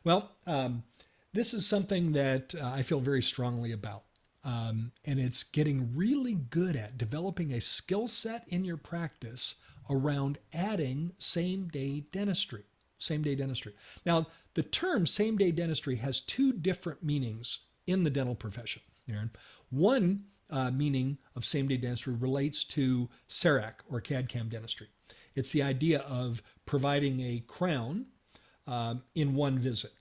Well, this is something that I feel very strongly about. And it's getting really good at developing a skill set in your practice around adding same day dentistry. Same day dentistry. Now, the term same day dentistry has two different meanings in the dental profession, Aaron. One meaning of same day dentistry relates to CEREC or CAD/CAM dentistry. It's the idea of providing a crown in one visit,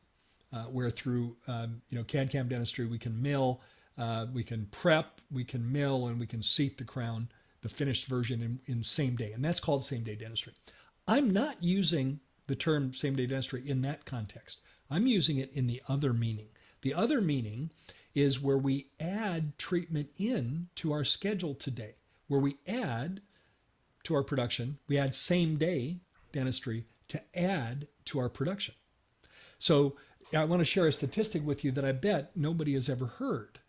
where through CAD/CAM dentistry we can mill, we can prep, we can mill, and we can seat the crown, the finished version in same day, and that's called same day dentistry. I'm not using the term same day dentistry in that context. I'm using it in the other meaning. The other meaning is where we add treatment in to our schedule today, where we add to our production, we add same day dentistry to add to our production. So I want to share a statistic with you that I bet nobody has ever heard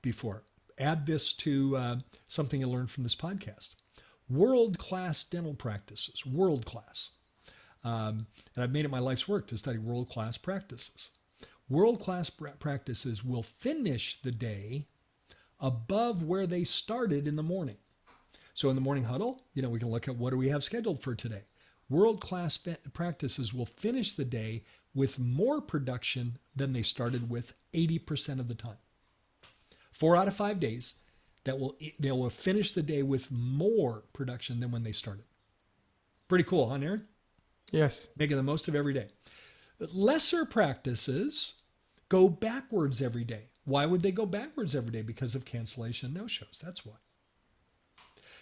before. Add this to something you learned from this podcast. World-class dental practices, world-class. And I've made it my life's work to study world-class practices. World-class practices will finish the day above where they started in the morning. So in the morning huddle, we can look at what do we have scheduled for today. World-class practices will finish the day with more production than they started with 80% of the time. 4 out of 5 days, they will finish the day with more production than when they started. Pretty cool, huh, Aaron? Yes. Making the most of every day. Lesser practices go backwards every day. Why would they go backwards every day? Because of cancellation no-shows. That's why.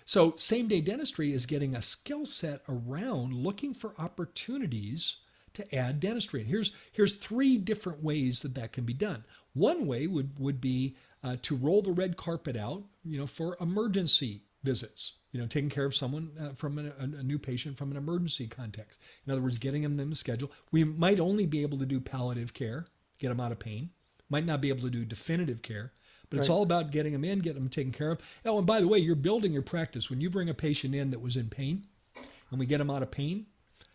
So same-day dentistry is getting a skill set around looking for opportunities to add dentistry. And here's 3 different ways that can be done. One way would be to roll the red carpet out, for emergency visits. Taking care of someone from a new patient from an emergency context. In other words, getting them in the schedule. We might only be able to do palliative care, get them out of pain. Might not be able to do definitive care, but it's all about getting them in, getting them taken care of. Oh, and by the way, you're building your practice. When you bring a patient in that was in pain and we get them out of pain,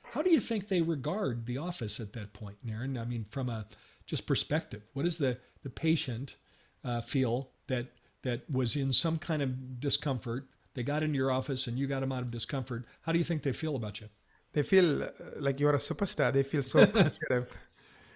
how do you think they regard the office at that point, Aaron? I mean, from a just perspective, what does the patient feel that was in some kind of discomfort? They got into your office and you got them out of discomfort. How do you think they feel about you? They feel like you're a superstar. They feel so appreciative.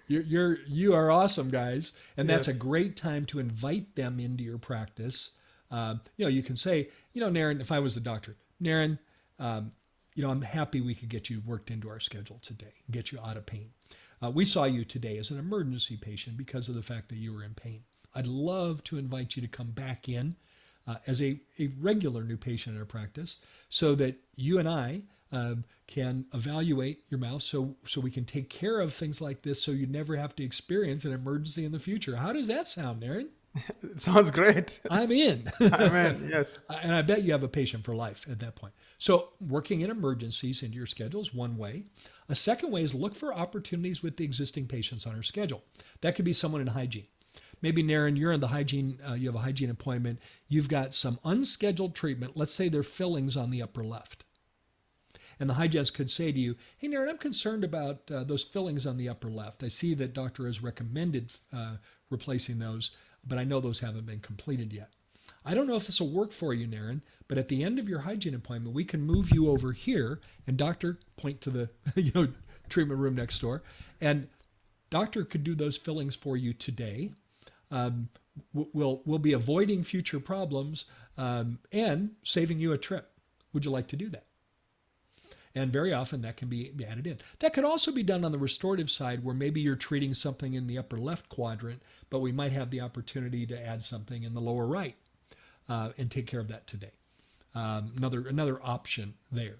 You are awesome, guys. And that's Yes. a great time to invite them into your practice. You can say, Naren, if I was the doctor, Naren, I'm happy we could get you worked into our schedule today and get you out of pain. We saw you today as an emergency patient because of the fact that you were in pain. I'd love to invite you to come back in as a regular new patient in our practice so that you and I can evaluate your mouth so we can take care of things like this so you never have to experience an emergency in the future. How does that sound, Aaron? It sounds great. I'm in. Amen. Yes. And I bet you have a patient for life at that point. So working in emergencies into your schedule is one way. A second way is look for opportunities with the existing patients on our schedule. That could be someone in hygiene. Maybe, Naren, you're in the hygiene, you have a hygiene appointment. You've got some unscheduled treatment. Let's say they're fillings on the upper left. And the hygienist could say to you, hey, Naren, I'm concerned about those fillings on the upper left. I see that doctor has recommended replacing those, but I know those haven't been completed yet. I don't know if this will work for you, Naren, but at the end of your hygiene appointment, we can move you over here and doctor point to the treatment room next door. And doctor could do those fillings for you today. We'll be avoiding future problems and saving you a trip. Would you like to do that? And very often that can be added in. That could also be done on the restorative side where maybe you're treating something in the upper left quadrant, but we might have the opportunity to add something in the lower right and take care of that today. Another option there.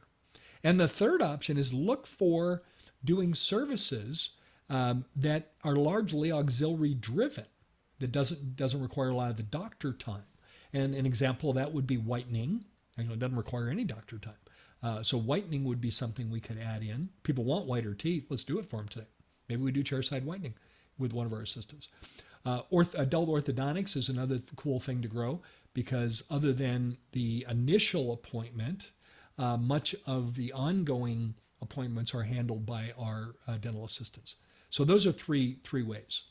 And the third option is look for doing services that are largely auxiliary driven, that doesn't require a lot of the doctor time. And an example of that would be whitening. Actually, it doesn't require any doctor time. So whitening would be something we could add in. People want whiter teeth. Let's do it for them today. Maybe we do chairside whitening with one of our assistants. Adult orthodontics is another cool thing to grow because other than the initial appointment, much of the ongoing appointments are handled by our dental assistants. So those are three ways.